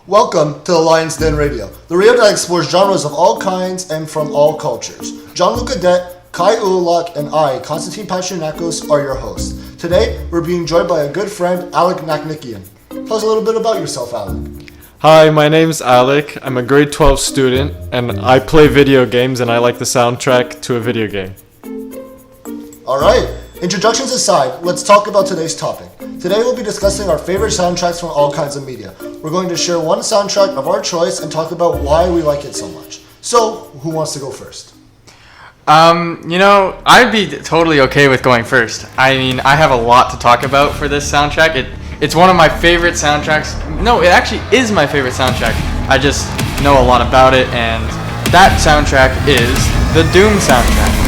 Welcome to the Lion's Den Radio, the radio that explores genres of all kinds and from all cultures. Jean-Luc Cadet, Kai Ulak, and I, Konstantin Pachynakos, are your hosts. Today, we're being joined by a good friend, Alec Nakhnikian. Tell us a little bit about yourself, Alec. Hi, my name's Alec. I'm a grade 12 student, and I play video games, and I like the soundtrack to a video game. Alright, introductions aside, let's talk about today's topic. Today we'll be discussing our favorite soundtracks from all kinds of media. We're going to share one soundtrack of our choice and talk about why we like it so much. So, who wants to go first? I'd be totally okay with going first. I mean, I have a lot to talk about for this soundtrack. It's one of my favorite soundtracks. No, it actually is my favorite soundtrack. I just know a lot about it, and that soundtrack is the Doom soundtrack.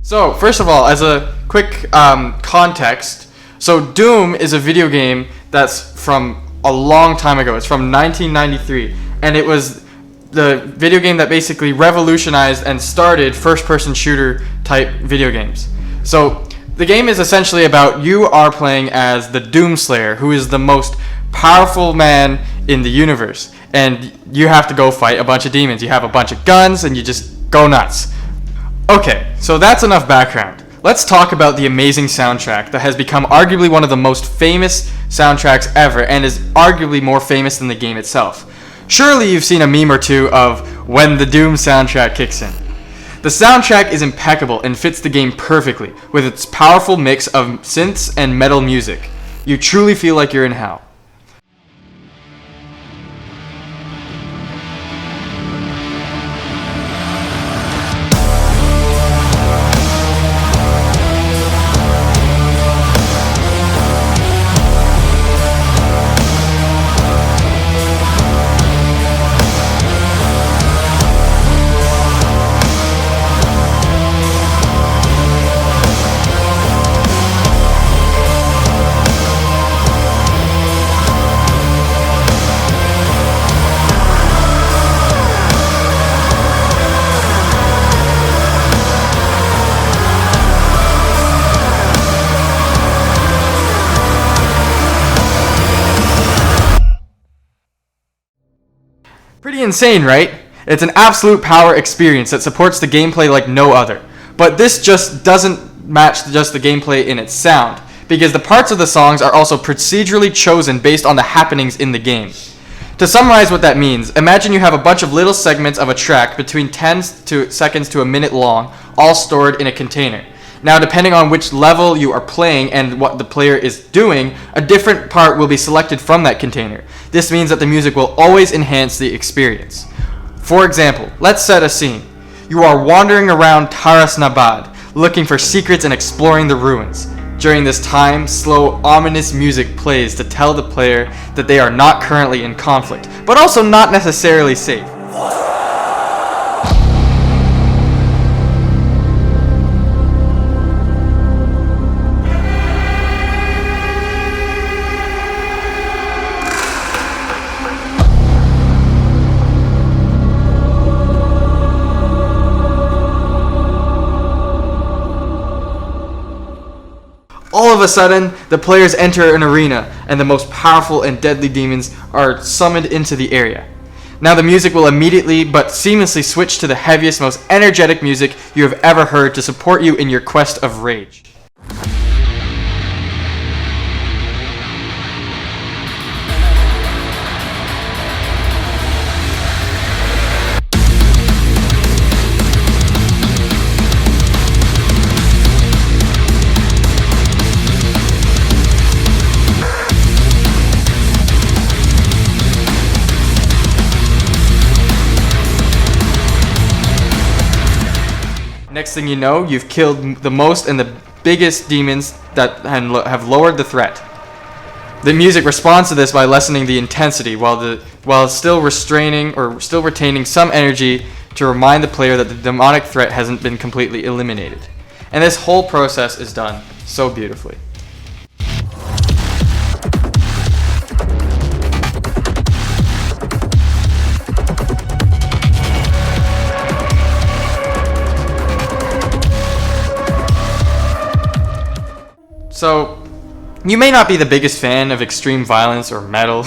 So, first of all, as a quick context, so Doom is a video game that's from a long time ago. It's from 1993, and it was the video game that basically revolutionized and started first-person shooter type video games. So, the game is essentially about you are playing as the Doomslayer, who is the most powerful man in the universe, and you have to go fight a bunch of demons. You have a bunch of guns, and you just go nuts. Okay, so that's enough background. Let's talk about the amazing soundtrack that has become arguably one of the most famous soundtracks ever and is arguably more famous than the game itself. Surely you've seen a meme or two of when the Doom soundtrack kicks in. The soundtrack is impeccable and fits the game perfectly with its powerful mix of synths and metal music. You truly feel like you're in hell. Pretty insane, right? It's an absolute power experience that supports the gameplay like no other. But this just doesn't match just the gameplay in its sound, because the parts of the songs are also procedurally chosen based on the happenings in the game. To summarize what that means, imagine you have a bunch of little segments of a track between 10 seconds to a minute long, all stored in a container. Now, depending on which level you are playing and what the player is doing, a different part will be selected from that container. This means that the music will always enhance the experience. For example, let's set a scene. You are wandering around Taras Nabad, looking for secrets and exploring the ruins. During this time, slow, ominous music plays to tell the player that they are not currently in conflict, but also not necessarily safe. All of a sudden, the players enter an arena, and the most powerful and deadly demons are summoned into the area. Now the music will immediately but seamlessly switch to the heaviest, most energetic music you have ever heard to support you in your quest of rage. Next thing you know, you've killed the most and the biggest demons that have lowered the threat. The music responds to this by lessening the intensity while still retaining some energy to remind the player that the demonic threat hasn't been completely eliminated. And this whole process is done so beautifully. So, you may not be the biggest fan of extreme violence or metal,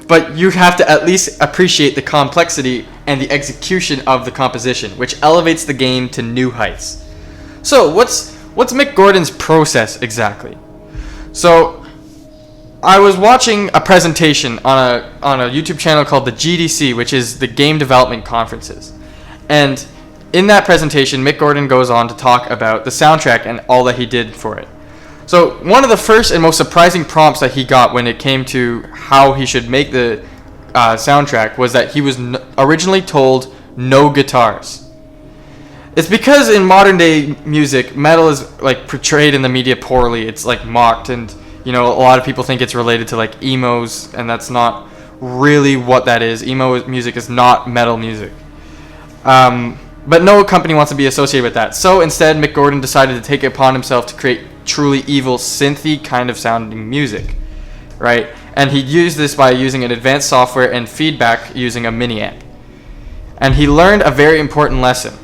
but you have to at least appreciate the complexity and the execution of the composition, which elevates the game to new heights. So, what's Mick Gordon's process exactly? So, I was watching a presentation on a YouTube channel called the GDC, which is the Game Development Conferences. And in that presentation, Mick Gordon goes on to talk about the soundtrack and all that he did for it. So one of the first and most surprising prompts that he got when it came to how he should make the soundtrack was that he was originally told no guitars. It's because in modern day music, metal is like portrayed in the media poorly. It's like mocked, and a lot of people think it's related to like emos, and that's not really what that is. Emo music is not metal music. But no company wants to be associated with that. So instead, Mick Gordon decided to take it upon himself to create truly evil, synthy kind of sounding music, right? And he used this by using an advanced software and feedback using a mini amp. And he learned a very important lesson.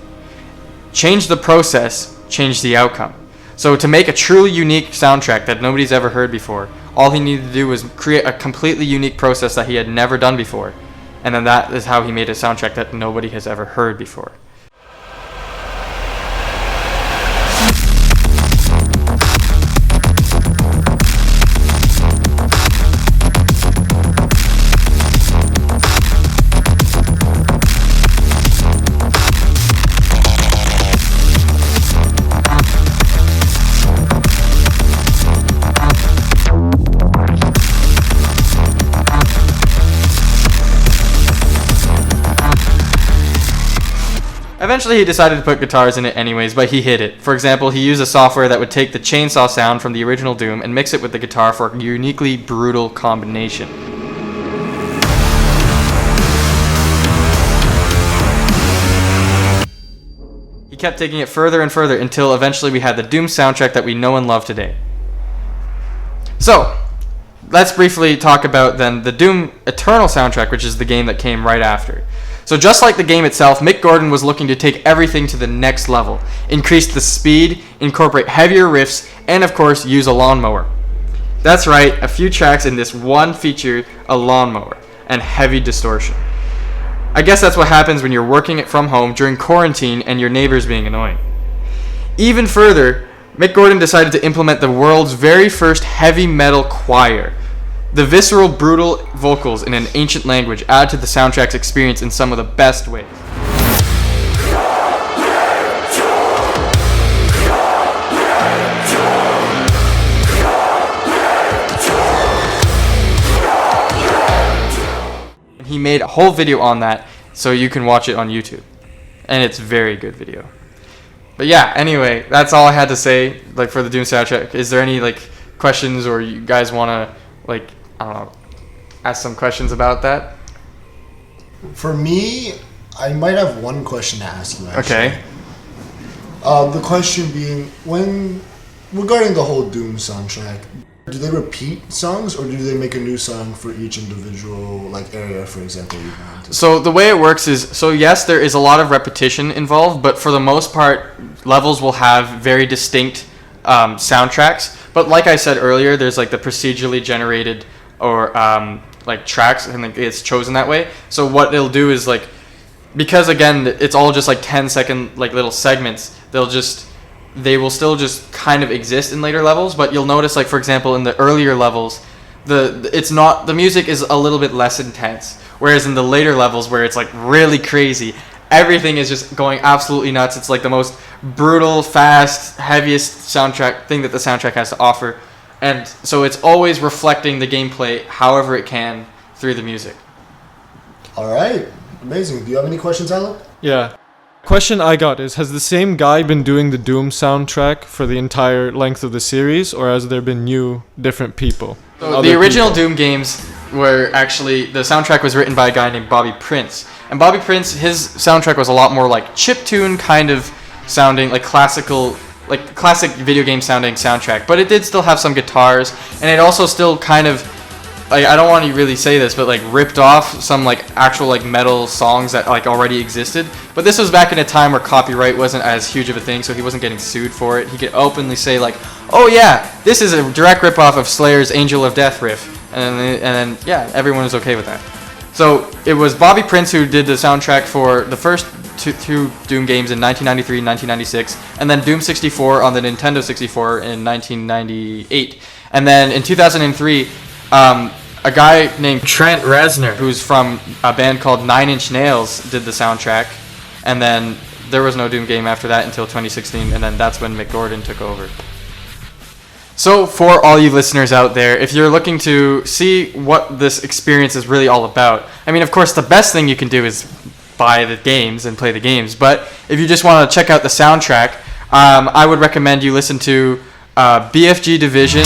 Change the process, change the outcome. So to make a truly unique soundtrack that nobody's ever heard before, all he needed to do was create a completely unique process that he had never done before. And then that is how he made a soundtrack that nobody has ever heard before. Eventually he decided to put guitars in it anyways, but he hid it. For example, he used a software that would take the chainsaw sound from the original Doom and mix it with the guitar for a uniquely brutal combination. He kept taking it further and further until eventually we had the Doom soundtrack that we know and love today. So, let's briefly talk about then the Doom Eternal soundtrack, which is the game that came right after. So just like the game itself, Mick Gordon was looking to take everything to the next level, increase the speed, incorporate heavier riffs, and of course use a lawnmower. That's right, a few tracks in this one feature a lawnmower and heavy distortion. I guess that's what happens when you're working from home during quarantine and your neighbors being annoying. Even further, Mick Gordon decided to implement the world's very first heavy metal choir. The visceral, brutal vocals in an ancient language add to the soundtrack's experience in some of the best ways. And he made a whole video on that, so you can watch it on YouTube. And it's a very good video. But yeah, anyway, that's all I had to say for the Doom soundtrack. Is there any questions, or you guys want to I don't know, ask some questions about that? For me, I might have one question to ask you, actually. Okay. The question being, regarding the whole Doom soundtrack, do they repeat songs, or do they make a new song for each individual area, for example? So the way it works is, yes, there is a lot of repetition involved, but for the most part, levels will have very distinct soundtracks. But like I said earlier, there's the procedurally generated or tracks, and it's chosen that way. So what it'll do is because again it's all just 10-second little segments, they will still just kind of exist in later levels, but you'll notice for example in the earlier levels the music is a little bit less intense, whereas in the later levels where it's really crazy, everything is just going absolutely nuts. It's the most brutal, fast, heaviest soundtrack thing that the soundtrack has to offer. And so it's always reflecting the gameplay however it can through the music. All right. Amazing. Do you have any questions, Alec? Yeah. Question I got is, has the same guy been doing the Doom soundtrack for the entire length of the series, or has there been different people? So the original Doom games were actually, the soundtrack was written by a guy named Bobby Prince. And Bobby Prince, his soundtrack was a lot more chiptune kind of sounding, classic video game sounding soundtrack. But it did still have some guitars, and it also still kind of like, I don't want to really say this, but like ripped off some like actual like metal songs that like already existed. But this was back in a time where copyright wasn't as huge of a thing, so he wasn't getting sued for it. He could openly say like, "Oh yeah, this is a direct ripoff of Slayer's Angel of Death riff," and then yeah, everyone was okay with that. So it was Bobby Prince who did the soundtrack for the first two Doom games in 1993 and 1996, and then Doom 64 on the Nintendo 64 in 1998. And then in 2003, a guy named Trent Reznor, who's from a band called Nine Inch Nails, did the soundtrack. And then there was no Doom game after that until 2016, and then that's when Mick Gordon took over. So for all you listeners out there, if you're looking to see what this experience is really all about, I mean, of course, the best thing you can do is buy the games and play the games. But if you just want to check out the soundtrack, I would recommend you listen to BFG Division.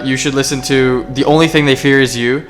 You should listen to The Only Thing They Fear Is You.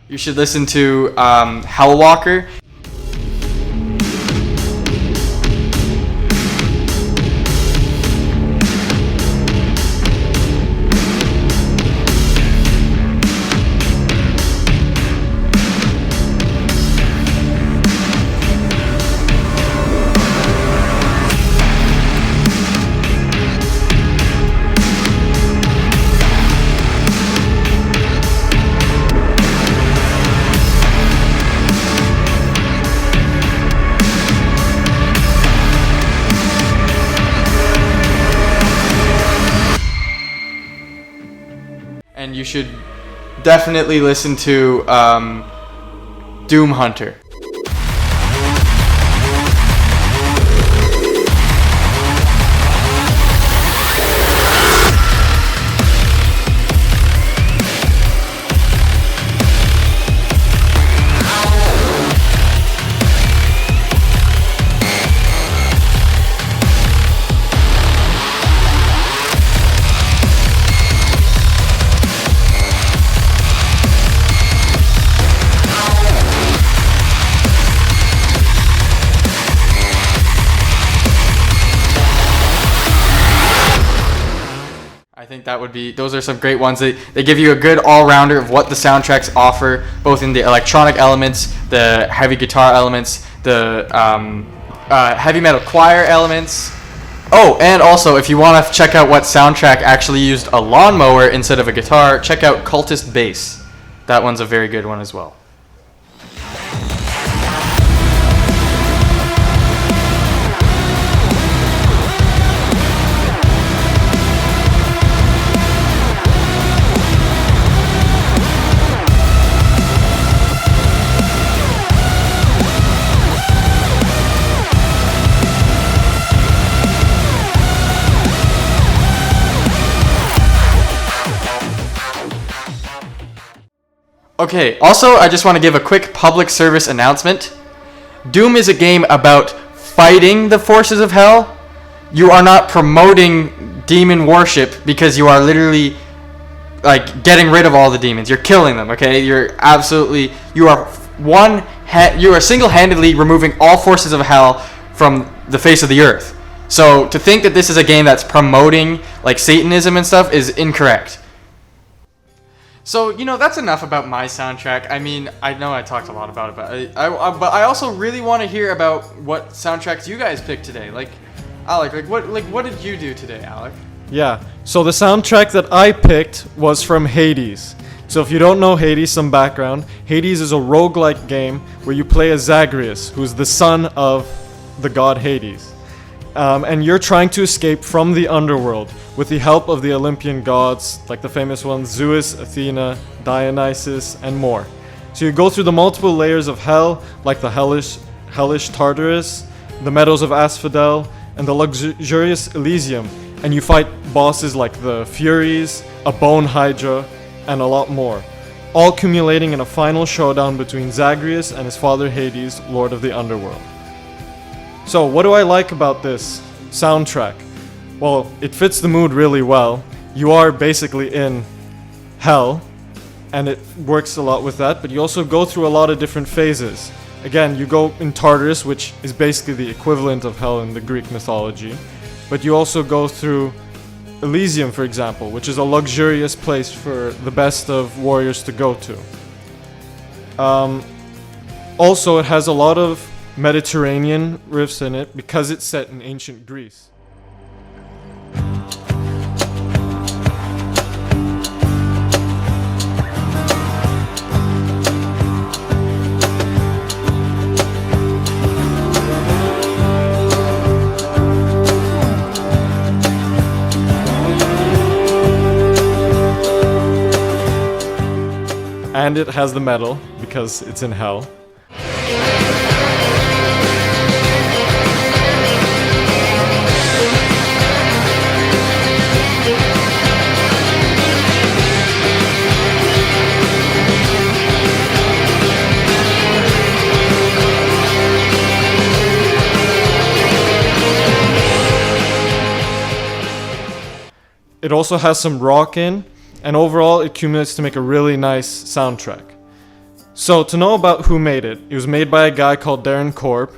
You should listen to Hellwalker. And you should definitely listen to Doom Hunter. I think that would be, those are some great ones. They give you a good all-rounder of what the soundtracks offer, both in the electronic elements, the heavy guitar elements, the heavy metal choir elements. Oh, and also, if you want to check out what soundtrack actually used a lawnmower instead of a guitar, check out Cultist Bass. That one's a very good one as well. Okay, also, I just want to give a quick public service announcement. Doom is a game about fighting the forces of hell. You are not promoting demon worship because you are literally like getting rid of all the demons. You're killing them, okay? You are single-handedly removing all forces of hell from the face of the earth. So to think that this is a game that's promoting like Satanism and stuff is incorrect. So, that's enough about my soundtrack. I mean, I know I talked a lot about it, but I also really want to hear about what soundtracks you guys picked today. Like, Alec, what did you do today, Alec? Yeah, so the soundtrack that I picked was from Hades. So if you don't know Hades, some background. Hades is a roguelike game where you play as Zagreus, who's the son of the god Hades. And you're trying to escape from the underworld with the help of the Olympian gods, like the famous ones Zeus, Athena, Dionysus, and more. So you go through the multiple layers of hell, like the hellish Tartarus, the meadows of Asphodel, and the luxurious Elysium, and you fight bosses like the Furies, a Bone Hydra, and a lot more, all accumulating in a final showdown between Zagreus and his father Hades, Lord of the Underworld. So what do I like about this soundtrack? Well, it fits the mood really well. You are basically in hell, and it works a lot with that, but you also go through a lot of different phases. Again, you go in Tartarus, which is basically the equivalent of hell in the Greek mythology, but you also go through Elysium, for example, which is a luxurious place for the best of warriors to go to. Also, it has a lot of Mediterranean riffs in it because it's set in ancient Greece. And it has the metal because it's in hell. It also has some rock in, and overall it accumulates to make a really nice soundtrack. So to know about who made it, it was made by a guy called Darren Korb.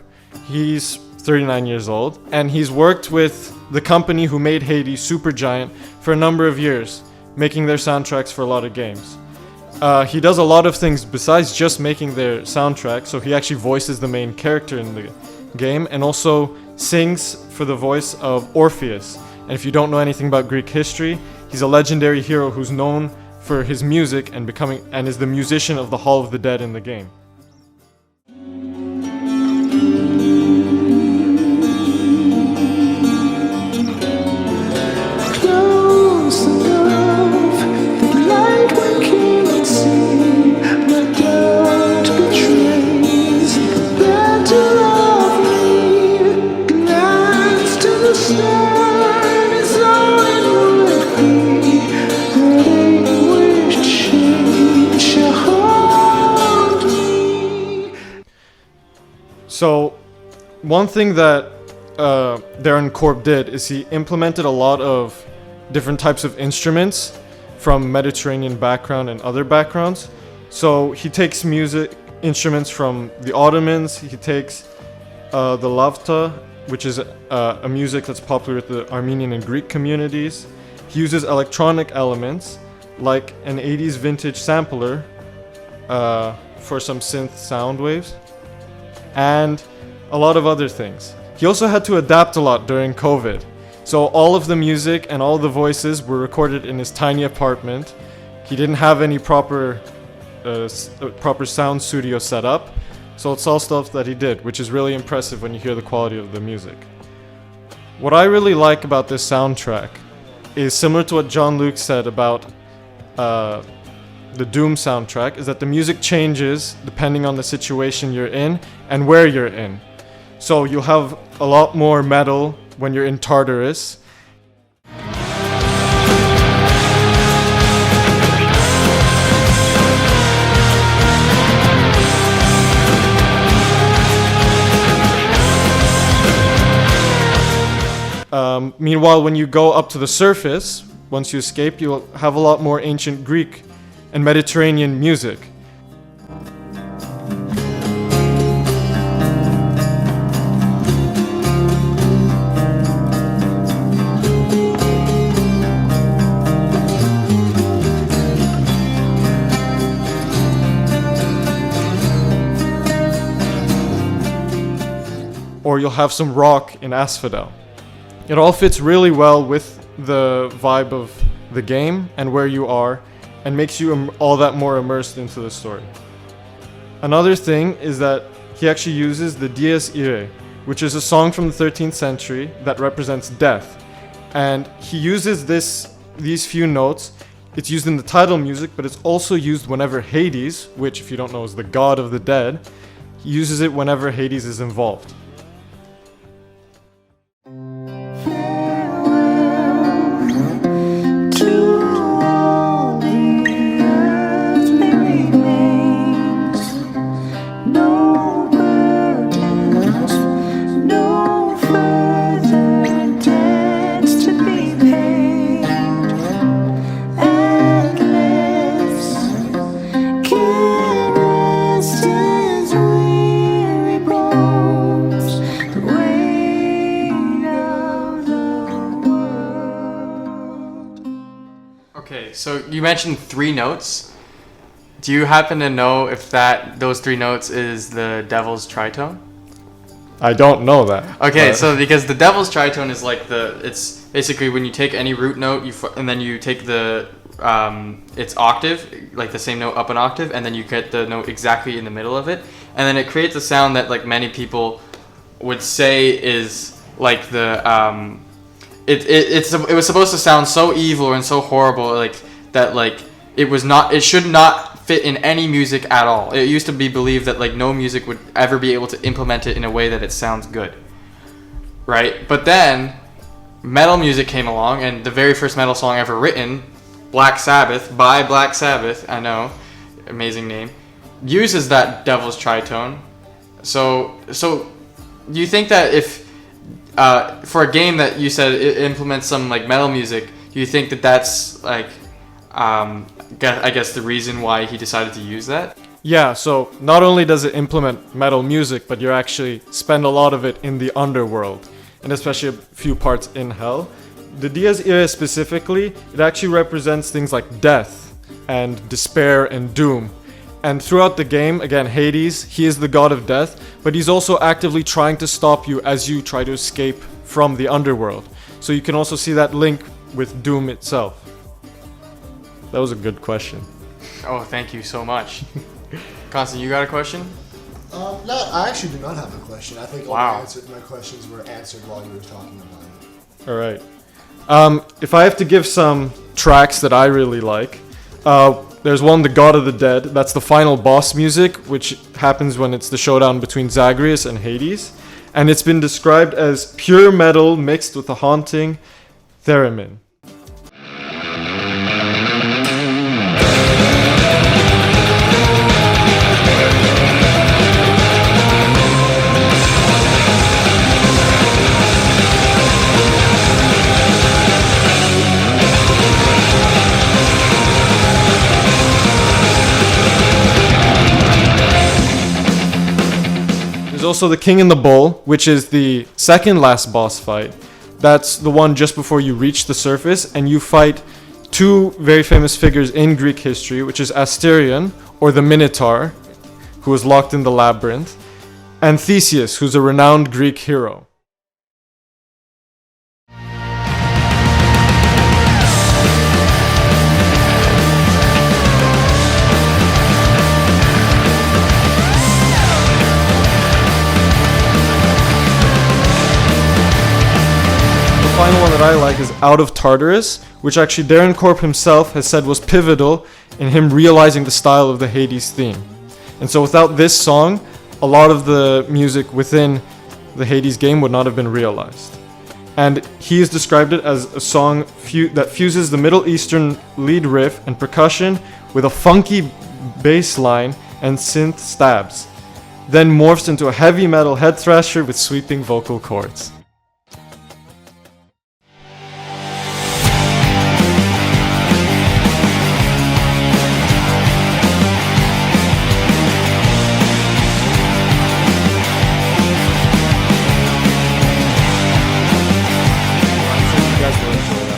He's 39 years old, and he's worked with the company who made Hades, Supergiant, for a number of years, making their soundtracks for a lot of games. He does a lot of things besides just making their soundtrack, so he actually voices the main character in the game, and also sings for the voice of Orpheus. And if you don't know anything about Greek history, he's a legendary hero who's known for his music and is the musician of the Hall of the Dead in the game. So, one thing that Darren Korb did is he implemented a lot of different types of instruments from Mediterranean background and other backgrounds. So he takes instruments from the Ottomans, he takes the lavta, which is a music that's popular with the Armenian and Greek communities. He uses electronic elements like an 80s vintage sampler for some synth sound waves, and a lot of other things. He also had to adapt a lot during COVID. So all of the music and all the voices were recorded in his tiny apartment. He didn't have any proper sound studio set up. So it's all stuff that he did, which is really impressive when you hear the quality of the music. What I really like about this soundtrack is similar to what Jean-Luc said about the Doom soundtrack, is that the music changes depending on the situation you're in and where you're in. So you'll have a lot more metal when you're in Tartarus. Meanwhile, when you go up to the surface, once you escape, you'll have a lot more ancient Greek and Mediterranean music. Or you'll have some rock in Asphodel. It all fits really well with the vibe of the game and where you are, and makes you all that more immersed into the story. Another thing is that he actually uses the Dies Irae, which is a song from the 13th century that represents death. And he uses these few notes. It's used in the title music, but it's also used whenever Hades, which if you don't know is the god of the dead, he uses it whenever Hades is involved. Okay, so you mentioned 3 notes. Do you happen to know if those 3 notes is the Devil's Tritone? I don't know that. Okay, so because the Devil's Tritone is like it's basically when you take any root note, and then you take the its octave, like the same note up an octave, and then you get the note exactly in the middle of it, and then it creates a sound that like many people would say is like the it was supposed to sound so evil and so horrible, like that, like it should not fit in any music at all. It used to be believed that like no music would ever be able to implement it in a way that it sounds good, right? But then metal music came along, and the very first metal song ever written, Black Sabbath, by Black Sabbath, I know, amazing name, uses that Devil's Tritone. So do you think that if for a game that you said it implements some like metal music, do you think that that's like I guess the reason why he decided to use that? Yeah, so not only does it implement metal music, but you actually spend a lot of it in the underworld, and especially a few parts in hell. The Dies Irae specifically, it actually represents things like death and despair and doom. And throughout the game, again, Hades, he is the god of death, but he's also actively trying to stop you as you try to escape from the underworld. So you can also see that link with Doom itself. That was a good question. Oh, thank you so much. Constant, you got a question? No, I actually do not have a question. I think all my questions were answered while you were talking about it. All right. If I have to give some tracks that I really like, there's one, The God of the Dead. That's the final boss music, which happens when it's the showdown between Zagreus and Hades. And it's been described as pure metal mixed with a haunting theremin. There's also the King and the Bull, which is the second last boss fight. That's the one just before you reach the surface, and you fight 2 very famous figures in Greek history, which is Asterion, or the Minotaur, who was locked in the labyrinth, and Theseus, who's a renowned Greek hero. The final one that I like is Out of Tartarus, which actually Darren Korb himself has said was pivotal in him realizing the style of the Hades theme. And so without this song, a lot of the music within the Hades game would not have been realized. And he has described it as a song that fuses the Middle Eastern lead riff and percussion with a funky bass line and synth stabs, then morphs into a heavy metal head thrasher with sweeping vocal chords.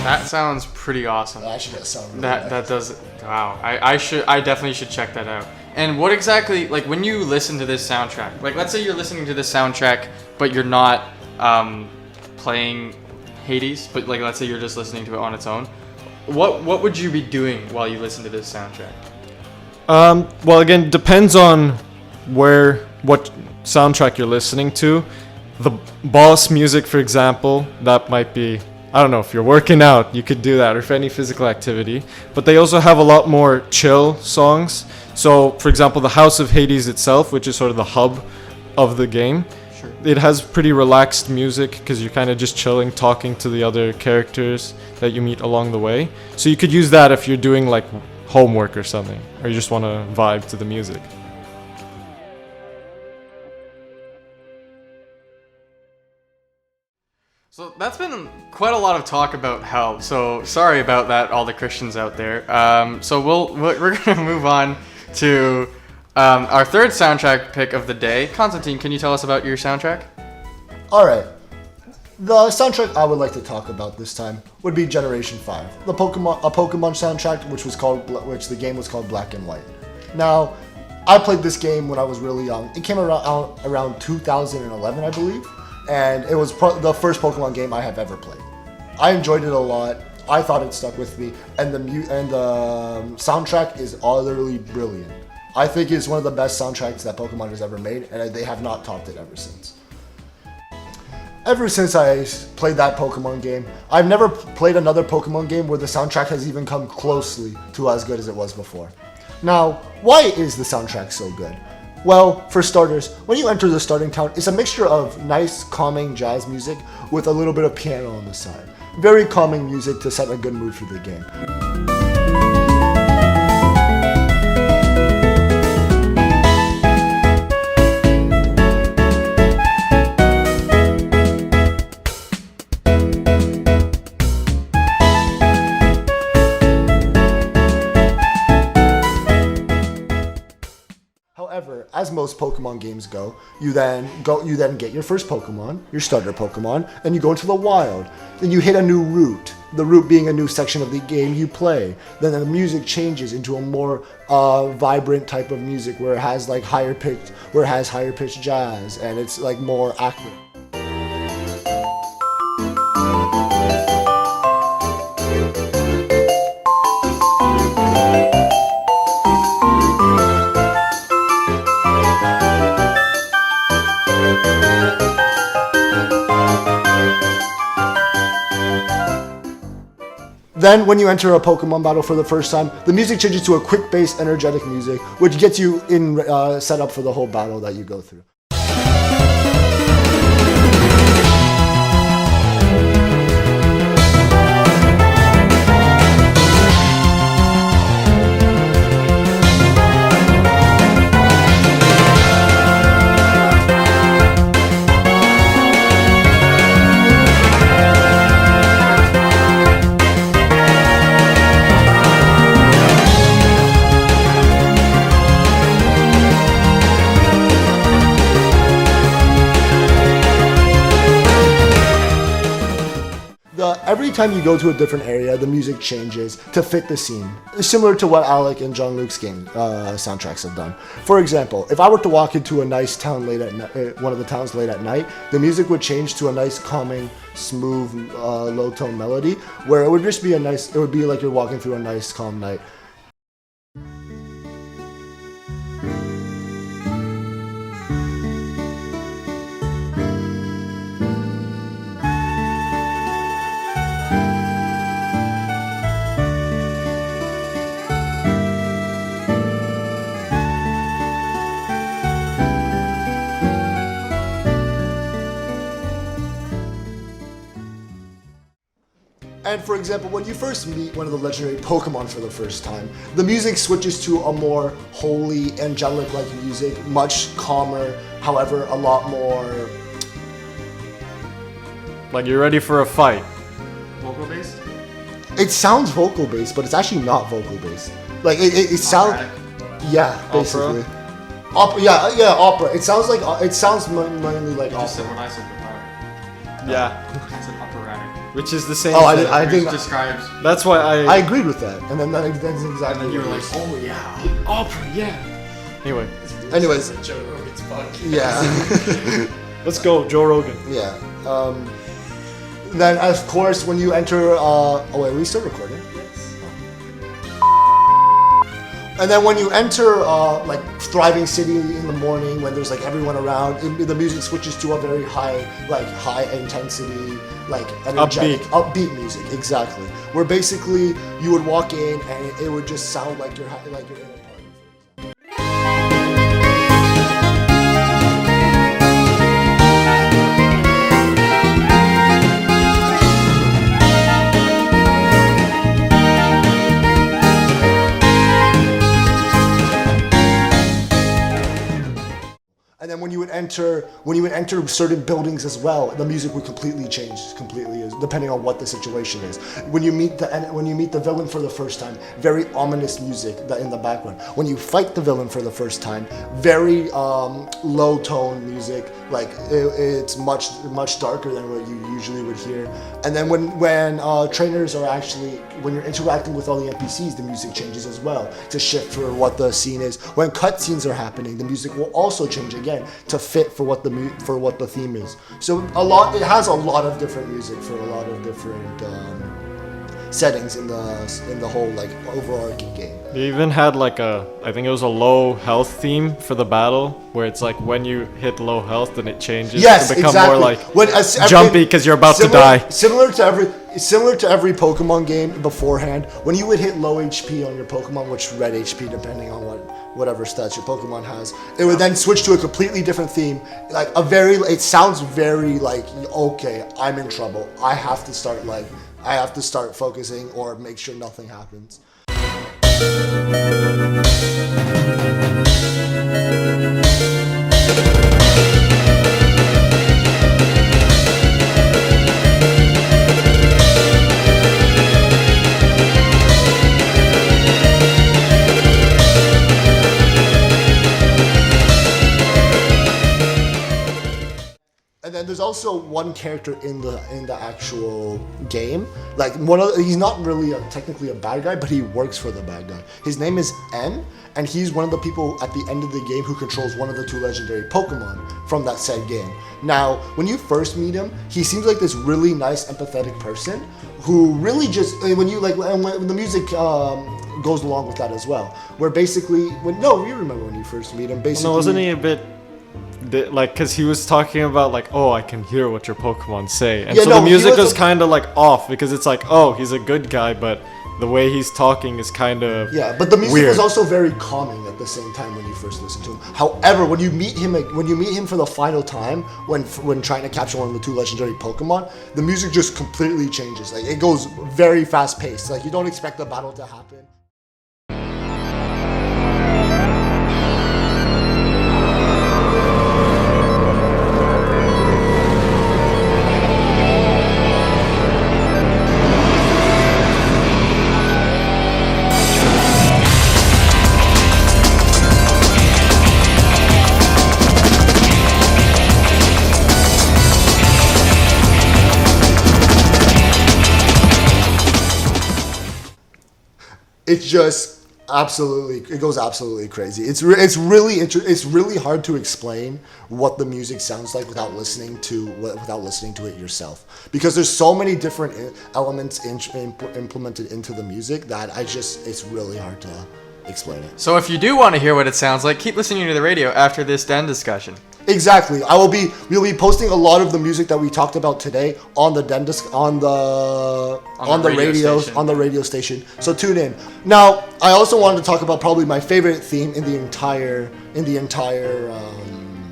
That sounds pretty awesome. That actually does sound really That does. Wow. I definitely should check that out. And what exactly, like when you listen to this soundtrack, like let's say you're listening to this soundtrack, but you're not playing Hades, but like let's say you're just listening to it on its own. what would you be doing while you listen to this soundtrack? Well, again, depends on what soundtrack you're listening to. The boss music, for example, that might be, I don't know, if you're working out, you could do that, or for any physical activity. But they also have a lot more chill songs. So, for example, the House of Hades itself, which is sort of the hub of the game, Sure. it has pretty relaxed music because you're kind of just chilling, talking to the other characters that you meet along the way. So you could use that if you're doing like homework or something, or you just want to vibe to the music. So that's been quite a lot of talk about hell. So sorry about that, all the Christians out there. So we're gonna move on to our third soundtrack pick of the day. Constantine, can you tell us about your soundtrack? All right. The soundtrack I would like to talk about this time would be Generation 5, a Pokemon soundtrack, which the game was called Black and White. Now, I played this game when I was really young. It came around 2011, I believe, and it was the first Pokemon game I have ever played. I enjoyed it a lot. I thought it stuck with me, and the soundtrack is utterly brilliant. I think it's one of the best soundtracks that Pokemon has ever made, and they have not topped it ever since. Ever since I played that Pokemon game, I've never played another Pokemon game where the soundtrack has even come closely to as good as it was before. Now, why is the soundtrack so good? Well, for starters, when you enter the starting town, it's a mixture of nice, calming jazz music with a little bit of piano on the side. Very calming music to set a good mood for the game. However, as most Pokemon games go, you then get your first Pokemon, your starter Pokemon, and you go into the wild. Then you hit a new route, the route being a new section of the game you play. Then the music changes into a more vibrant type of music where it has higher pitched jazz, and it's like more active. Then, when you enter a Pokemon battle for the first time, the music changes to a quick-paced, energetic music, which gets you set up for the whole battle that you go through. Every time you go to a different area, the music changes to fit the scene. It's similar to what Alec and Jean-Luc's game soundtracks have done. For example, if I were to walk into a nice town one of the towns late at night, the music would change to a nice, calming, smooth, low-tone melody, where it would just be it would be like you're walking through a nice, calm night. And for example, when you first meet one of the legendary Pokemon for the first time, the music switches to a more holy, angelic-like music, much calmer, however, a lot more... Like you're ready for a fight. Vocal based? It sounds vocal-based, but it's actually not vocal-based. Like, it sounds... Yeah, basically. Opera, yeah, opera. It sounds mainly like opera. Just said when I said the power. Yeah. I said operatic. Which is the same Oh, thing. I think... describes... That's why I agreed with that, and then that's exactly And then you were what like, it is. oh yeah, opera, yeah. Anyway, Anyways, Joe Rogan's podcast. yeah. let's go, Joe Rogan. Yeah. Then, of course, when you enter... oh, wait, are we still recording? Yes. And then when you enter like thriving city in the morning, when there's like everyone around, the music switches to a very high intensity, like energetic, upbeat music. Exactly. Where basically you would walk in and it would just sound like you're in a party. And then when you would enter certain buildings as well, the music would completely change, depending on what the situation is. When you meet the villain for the first time, very ominous music in the background. When you fight the villain for the first time, very low tone music, like it's much darker than what you usually would hear. And then when trainers are when you're interacting with all the NPCs, the music changes as well to shift for what the scene is. When cutscenes are happening, the music will also change again to fit for what the theme is. So it has a lot of different music for a lot of different settings in the whole like overarching game. They even had like I think it was a low health theme for the battle, where it's like when you hit low health, then it changes to become more like jumpy because you're about to die. Similar to every Pokemon game beforehand, when you would hit low HP on your Pokemon, which red HP depending on whatever stats your Pokemon has, it would then switch to a completely different theme. It sounds very like, okay, I'm in trouble. I have to start focusing or make sure nothing happens. And then there's also one character in the actual game. Like he's not really technically a bad guy, but he works for the bad guy. His name is M, and he's one of the people at the end of the game who controls one of the 2 legendary Pokemon from that said game. Now, when you first meet him, he seems like this really nice, empathetic person who really just when the music goes along with that as well. Where basically, you remember when you first meet him. Basically, wasn't he a bit? Like, because he was talking about like, oh, I can hear what your Pokemon say, and the music was kind of like off because it's like, oh, he's a good guy, but the way he's talking is kind of but the music weird. was also very calming at the same time when you first listen to him. However, when you meet him for the final time, when trying to capture one of the 2 legendary Pokemon, the music just completely changes. Like it goes very fast paced. Like you don't expect the battle to happen. It's just it goes absolutely crazy. It's really hard to explain what the music sounds like without listening to it yourself, because there's so many different elements implemented into the music that it's really hard to explain it. So if you do want to hear what it sounds like, keep listening to the radio after this Den discussion. Exactly. We'll be posting a lot of the music that we talked about today on the radio station. So tune in. Now, I also wanted to talk about probably my favorite theme in the entire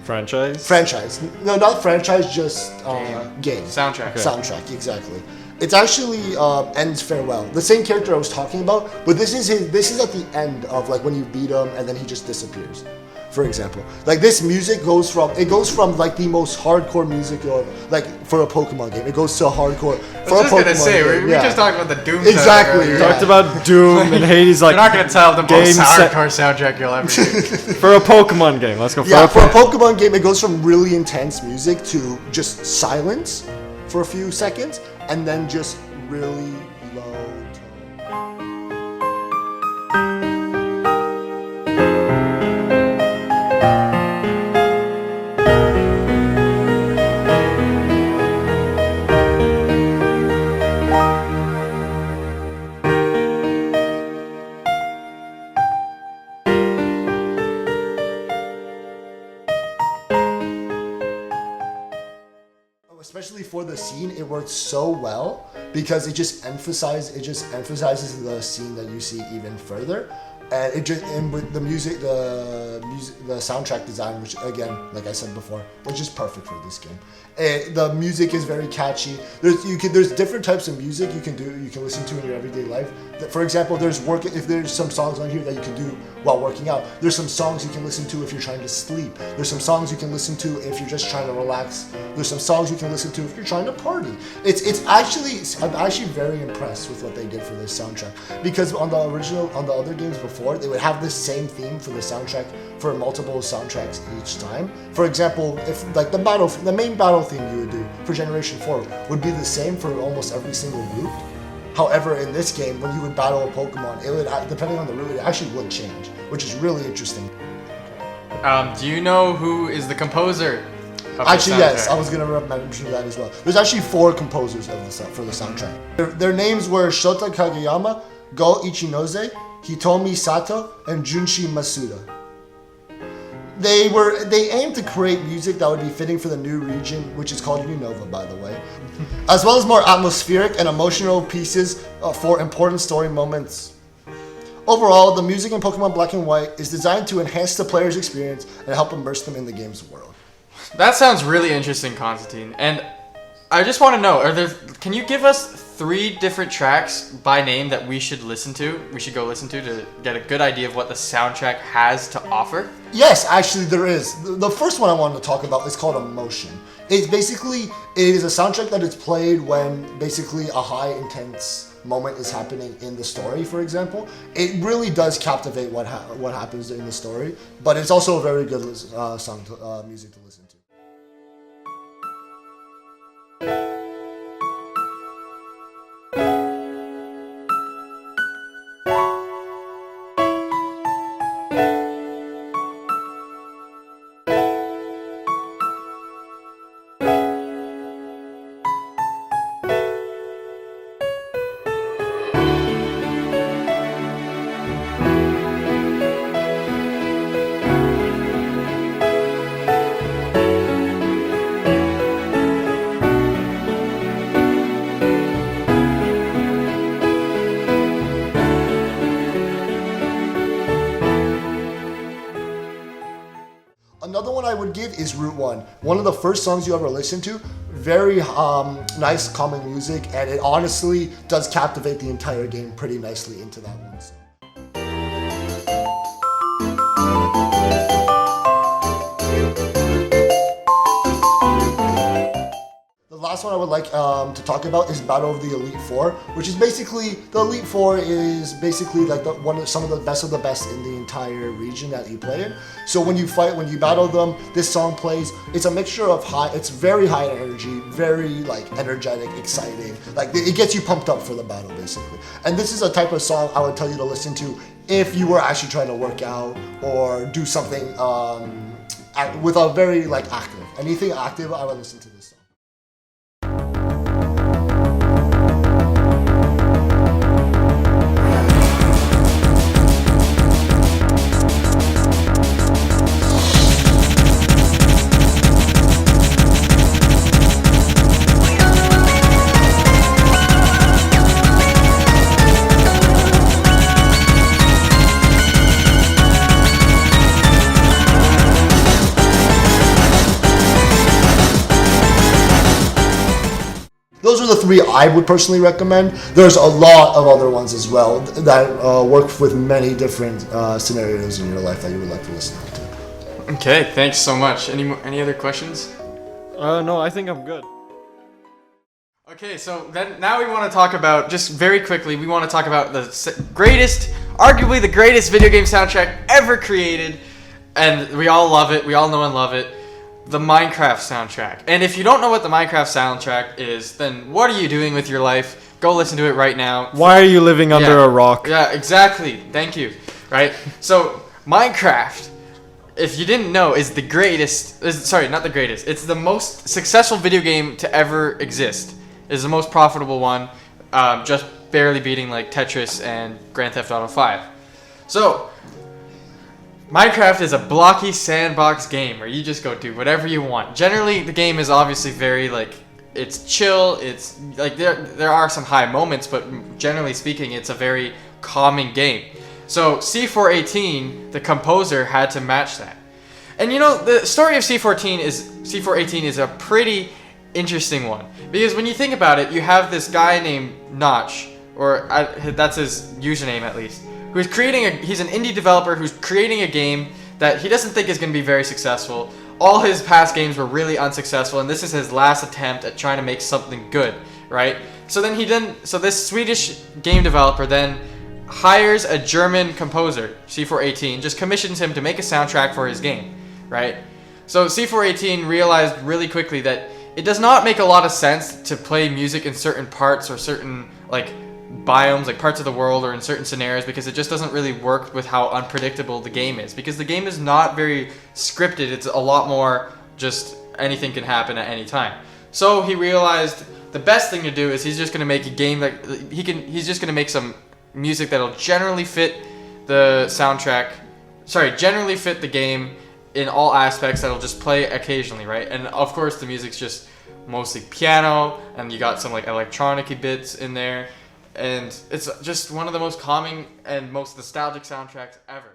franchise. No, not franchise, just game. Soundtrack. Okay. Soundtrack, exactly. It's actually End's Farewell. The same character I was talking about, but this is at the end of like when you beat him and then he just disappears. For example, like this music goes from like the most hardcore music like for a Pokemon game. It goes to hardcore for a Pokemon game. We just talked about the Doom. Exactly. We talked about Doom and Hades. Like you're not gonna tell the most hardcore soundtrack you'll ever hear. For a Pokemon game. Let's go. For a Pokemon game, it goes from really intense music to just silence for a few seconds, and then just really low tone. Especially for the scene, it works so well because it just emphasizes the scene that you see even further. And it just, and with the music, the soundtrack design, which again, like I said before, was just perfect for this game. The music is very catchy. There's different types of music you can listen to in your everyday life. For example, if there's some songs on here that you can do while working out. There's some songs you can listen to if you're trying to sleep. There's some songs you can listen to if you're just trying to relax. There's some songs you can listen to if you're trying to party. I'm actually very impressed with what they did for this soundtrack, because on the other games before, they would have the same theme for the soundtrack for multiple soundtracks each time. For example, if like the main battle theme you would do for Generation 4 would be the same for almost every single route. However, in this game, when you would battle a Pokemon, it would, depending on the route, it actually would change, which is really interesting. Do you know who is the composer of Actually, the soundtrack? yes, I was going to mention that as well. There's actually 4 composers for the soundtrack. Their names were Shota Kageyama, Go Ichinose, Hitomi Sato, and Junshi Masuda. They aimed to create music that would be fitting for the new region, which is called Unova, by the way, as well as more atmospheric and emotional pieces for important story moments. Overall, the music in Pokemon Black and White is designed to enhance the player's experience and help immerse them in the game's world. That sounds really interesting, Constantine. And I just want to know, can you give us 3 different tracks by name that we should go listen to get a good idea of what the soundtrack has to offer? Yes, actually there is. The first one I wanted to talk about is called Emotion. It is a soundtrack that is played when basically a high intense moment is happening in the story, for example. It really does captivate what happens in the story, but it's also a very good music to listen to. Another one I would give is Route 1. One of the first songs you ever listen to. Very nice, calming music, and it honestly does captivate the entire game pretty nicely into that one. So. The last one I would like to talk about is Battle of the Elite Four, which is basically, the Elite Four is basically like some of the best in the entire region that you play in. So when you battle them, this song plays. It's a mixture of it's very high energy, very like energetic, exciting. Like it gets you pumped up for the battle basically. And this is a type of song I would tell you to listen to if you were actually trying to work out or do something with a very like active. Anything active, I would listen to this song. Those are the 3 I would personally recommend. There's a lot of other ones as well that work with many different scenarios in your life that you would like to listen to. Okay, thanks so much. Any other questions? No, I think I'm good. Okay, so then now we want to talk about, just very quickly, we want to talk about arguably the greatest video game soundtrack ever created, and we all love it, we all know and love it. The Minecraft soundtrack. And if you don't know what the Minecraft soundtrack is, then what are you doing with your life? Go listen to it right now. Why are you living under a rock? Yeah, exactly. Thank you. Right? So, Minecraft, if you didn't know, is the greatest... not the greatest. It's the most successful video game to ever exist. It's the most profitable one, just barely beating like Tetris and Grand Theft Auto 5. So... Minecraft is a blocky sandbox game where you just go do whatever you want. Generally, the game is obviously very it's chill. It's like there are some high moments, but generally speaking, it's a very calming game. So C418, the composer, had to match that. And you know, the story of C418 is a pretty interesting one, because when you think about it, you have this guy named Notch, that's his username at least, who's he's an indie developer who's creating a game that he doesn't think is going to be very successful. All his past games were really unsuccessful, and this is his last attempt at trying to make something good, right? So this Swedish game developer then hires a German composer, C418, just commissions him to make a soundtrack for his game, right? So C418 realized really quickly that it does not make a lot of sense to play music in certain parts or certain like biomes, like parts of the world, or in certain scenarios, because it just doesn't really work with how unpredictable the game is. Because the game is not very scripted, it's a lot more just anything can happen at any time. So he realized the best thing to do is he's just going to make a game that he's just going to make some music that'll generally fit the soundtrack, generally fit the game in all aspects, that'll just play occasionally, right? And of course the music's just mostly piano, and you got some like electronic-y bits in there, and it's just one of the most calming and most nostalgic soundtracks ever.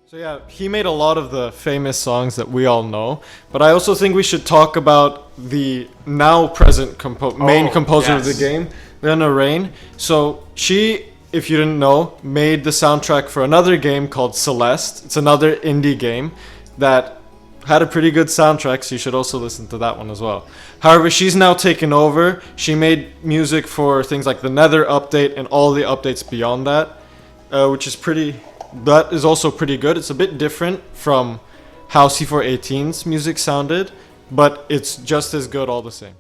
So yeah, he made a lot of the famous songs that we all know, but I also think we should talk about the now present main composer of the game, Lena Rain. So she, if you didn't know, made the soundtrack for another game called Celeste. It's another indie game that had a pretty good soundtrack, so you should also listen to that one as well. However, she's now taken over. She made music for things like the Nether update and all the updates beyond that, that is also pretty good. It's a bit different from how C418's music sounded, but it's just as good all the same.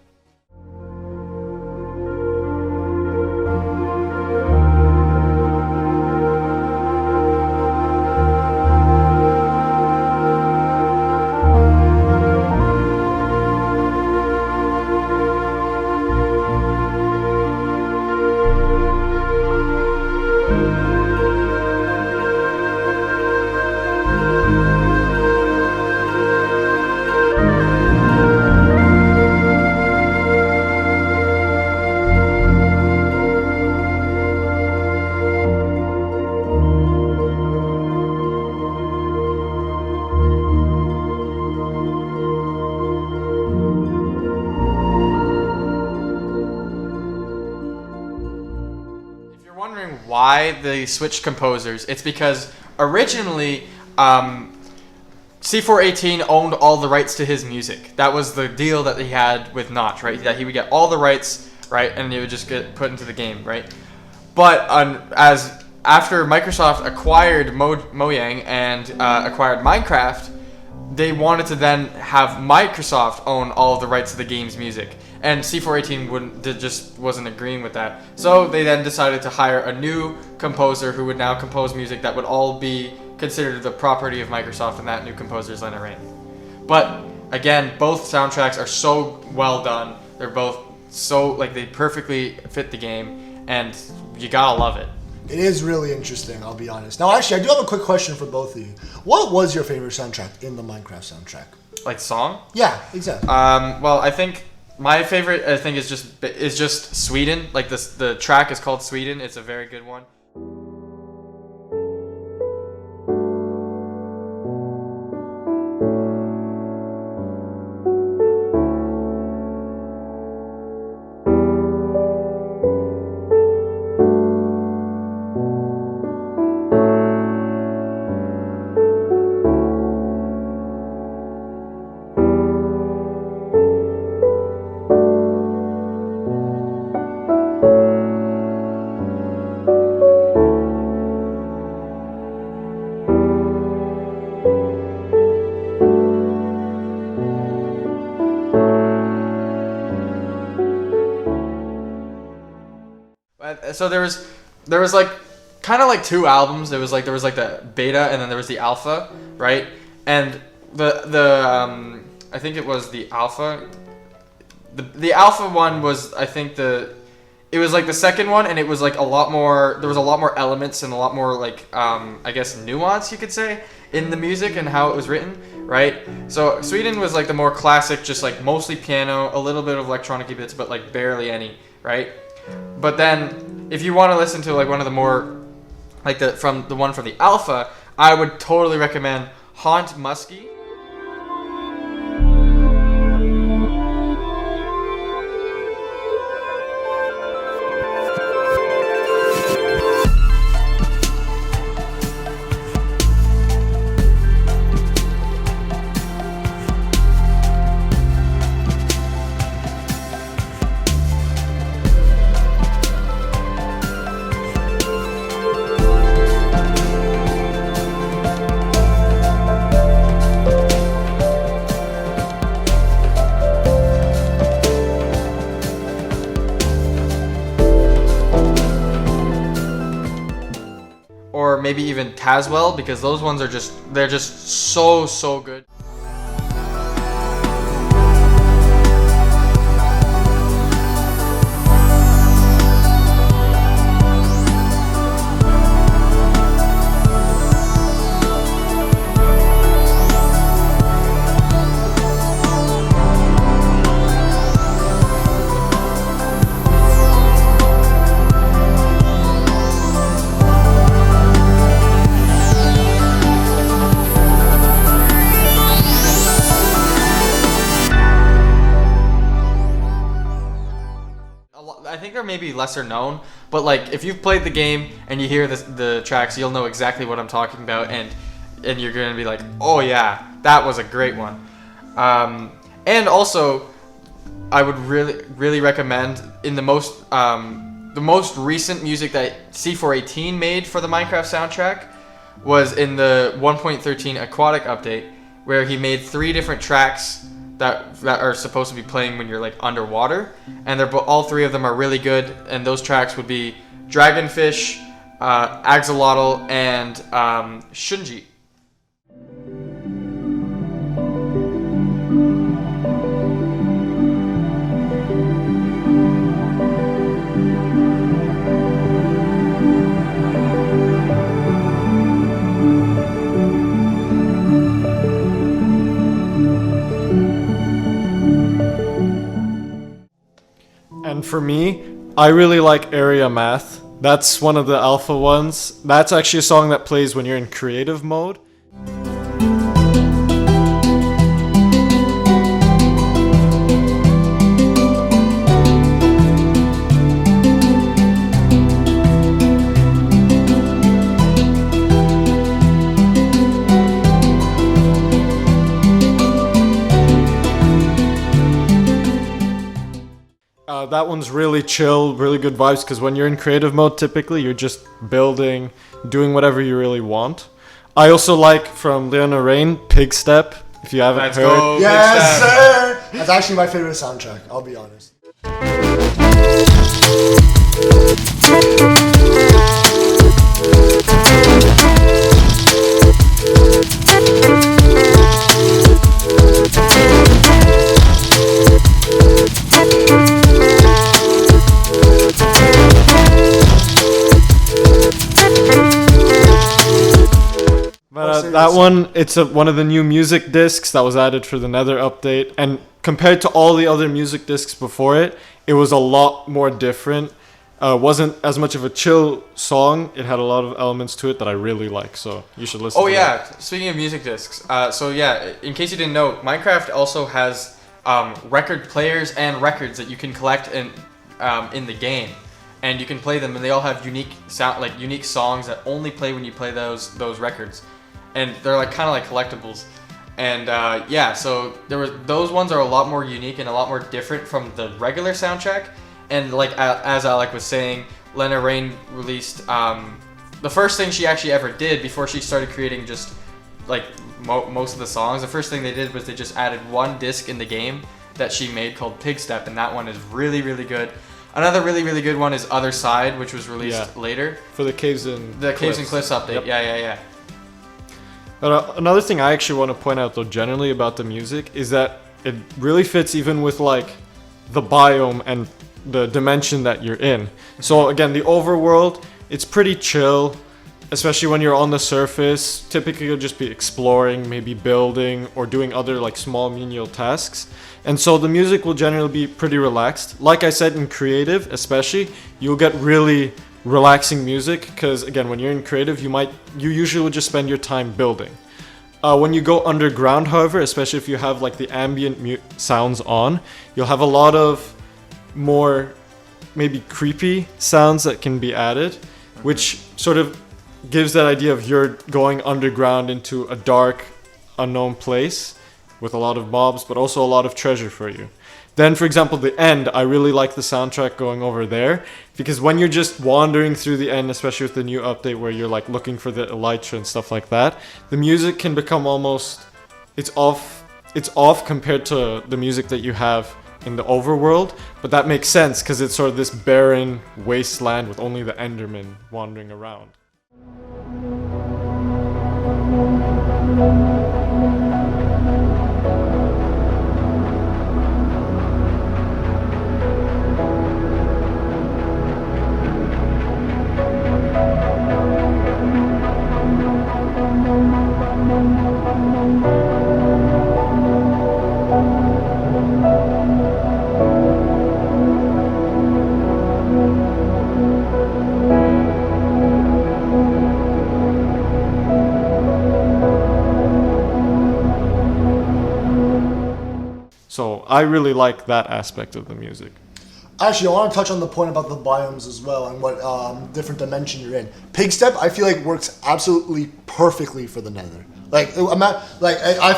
Why they switched composers, it's because originally C418 owned all the rights to his music. That was the deal that he had with Notch, right? That he would get all the rights, right, and it would just get put into the game, right? But after Microsoft acquired Mojang and acquired Minecraft, they wanted to then have Microsoft own all of the rights to the game's music. And C418 just wasn't agreeing with that. So they then decided to hire a new composer who would now compose music that would all be considered the property of Microsoft, and that new composer is Lena Rain. But again, both soundtracks are so well done. They're both so, like, they perfectly fit the game, and you gotta love it. It is really interesting, I'll be honest. Now, actually, I do have a quick question for both of you. What was your favorite soundtrack in the Minecraft soundtrack? Like song? Yeah, exactly. Well, I think my favorite, is just Sweden. Like the track is called Sweden. It's a very good one. So there was like kind of like two albums. There was like the beta and then there was the alpha, right? And the I think it was the alpha. The alpha one was, I think, it was like the second one, and it was like a lot more. There was a lot more elements and a lot more like I guess nuance, you could say, in the music and how it was written, right? So Sweden was like the more classic, just like mostly piano, a little bit of electronic bits, but like barely any, right? But then if you want to listen to like one of the more like the one from the alpha, I would totally recommend Haunt Muskie. Or maybe even Tazwell, because those ones are they're just so good. I think they're maybe lesser known, but like if you've played the game and you hear the tracks, you'll know exactly what I'm talking about, and you're gonna be like, oh yeah, that was a great one. And also, I would really recommend in the most recent music that C418 made for the Minecraft soundtrack was in the 1.13 Aquatic update, where he made 3 different tracks that are supposed to be playing when you're like underwater, and all 3 of them are really good, and those tracks would be Dragonfish, Axolotl, and Shunji. And for me, I really like Area Math. That's one of the alpha ones. That's actually a song that plays when you're in creative mode. That one's really chill, really good vibes, because when you're in creative mode, typically you're just building, doing whatever you really want. I also like from Leona Rain, Pig Step, if you haven't Let's heard. go, Yes, Big Step. sir! That's actually my favorite soundtrack, I'll be honest. But that one, it's one of the new music discs that was added for the Nether update, and compared to all the other music discs before it, it was a lot more different. Wasn't as much of a chill song. It had a lot of elements to it that I really like, so you should listen to yeah, speaking of music discs, so yeah, in case you didn't know, Minecraft also has record players and records that you can collect in the game, and you can play them, and they all have unique songs that only play when you play those records, and they're like kind of like collectibles. And yeah, so those ones are a lot more unique and a lot more different from the regular soundtrack. And like as Alec was saying, Lena Rain released the first thing she actually ever did before she started creating just like most of the songs. The first thing they did was they just added one disc in the game that she made called Pig Step, and that one is really, really good. Another really, really good one is Other Side, which was released later. For the Caves and Caves and Cliffs update. Yep. Yeah. But another thing I actually want to point out though generally about the music is that it really fits even with like the biome and the dimension that you're in. So again, the overworld, it's pretty chill, especially when you're on the surface. Typically you'll just be exploring, maybe building or doing other like small menial tasks. And so the music will generally be pretty relaxed. Like I said, in creative especially, you'll get really relaxing music because again, when you're in creative, you usually will just spend your time building. When you go underground, however, especially if you have like the ambient sounds on, you'll have a lot of more maybe creepy sounds that can be added, which sort of gives that idea of you're going underground into a dark, unknown place with a lot of mobs, but also a lot of treasure for you. Then, for example, the end, I really like the soundtrack going over there because when you're just wandering through the end, especially with the new update where you're like looking for the elytra and stuff like that, the music can become almost, it's off compared to the music that you have in the overworld, but that makes sense because it's sort of this barren wasteland with only the Endermen wandering around. So I really like that aspect of the music. Actually, I want to touch on the point about the biomes as well and what different dimension you're in. Pigstep, I feel like works absolutely perfectly for the Nether. I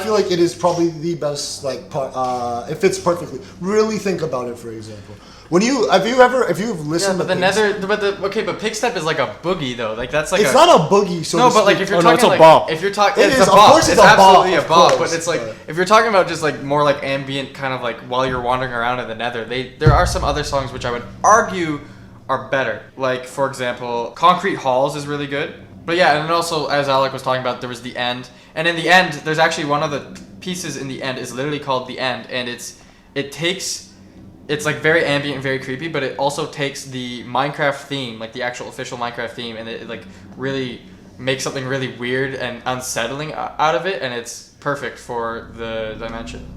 feel like it is probably the best part. It fits perfectly. Really think about it, for example. If you've listened to but Pigstep is like a boogie though. Like that's like it's not a boogie. So no, but like if you're talking it's a like bop. if you're talking, It it's is, a of bop. course It's it's a absolutely bop, a bop. of course, But it's like but- if you're talking about just like more like ambient kind of like while you're wandering around in the Nether, there are some other songs which I would argue are better. Like for example, Concrete Halls is really good. But yeah, and then also as Alec was talking about, there was the end, and in the end, there's actually one of the pieces in the end is literally called the end, and it's like very ambient and very creepy, but it also takes the Minecraft theme, like the actual official Minecraft theme, and it like really makes something really weird and unsettling out of it, and it's perfect for the dimension.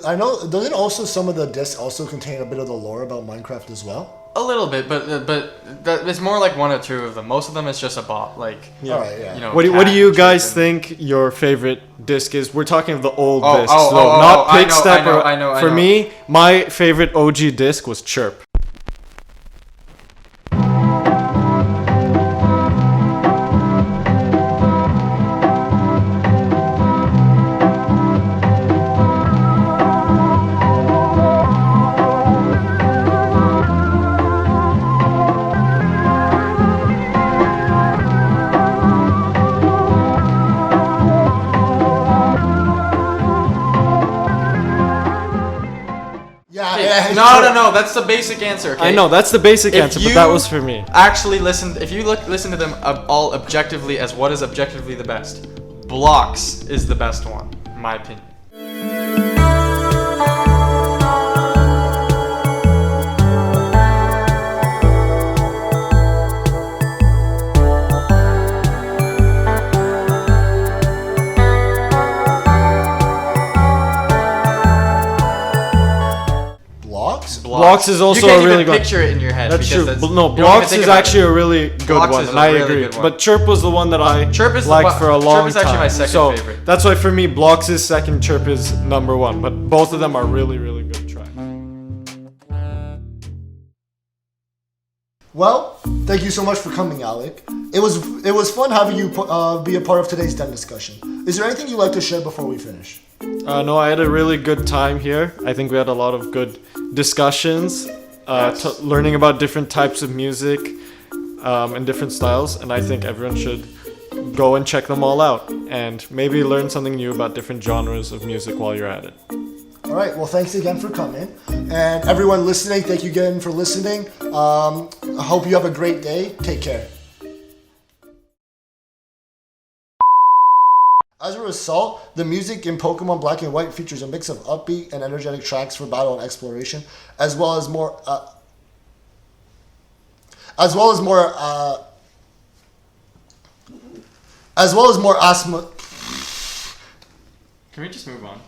I know. Doesn't also some of the discs also contain a bit of the lore about Minecraft as well? A little bit, but it's more like one or two of them. Most of them is just a bop. Like, All right, yeah. you know. What do cat you and guys chicken. think your favorite disc is? We're talking of the old Oh, discs, oh, though, oh, not oh, I know, Pigstep. I know. For me, my favorite OG disc was Chirp. Yeah. No. That's the basic answer. Okay? I know that's the basic If answer, but you that was for me. Actually, listen to them all objectively as what is objectively the best. Blocks is the best one, in my opinion. Blocks. Blocks is also you can't a really even good. picture it in your head. That's true. because But no, you don't even Blocks think is about actually it. a really good Blocks one, is and a I really agree. good one. But Chirp was the one that I Chirp is the liked one- for a Chirp long is actually time. my second so favorite. that's why for me, Blocks is second, Chirp is number one. But both of them are really, really good tracks. Well, thank you so much for coming, Alec. It was fun having you be a part of today's Den discussion. Is there anything you'd like to share before we finish? No, I had a really good time here. I think we had a lot of good discussions, learning about different types of music and different styles, and I think everyone should go and check them all out and maybe learn something new about different genres of music while you're at it. All right. Well, thanks again for coming, and everyone listening. Thank you again for listening. I hope you have a great day. Take care. As a result, the music in Pokemon Black and White features a mix of upbeat and energetic tracks for battle and exploration, as well as more Can we just move on?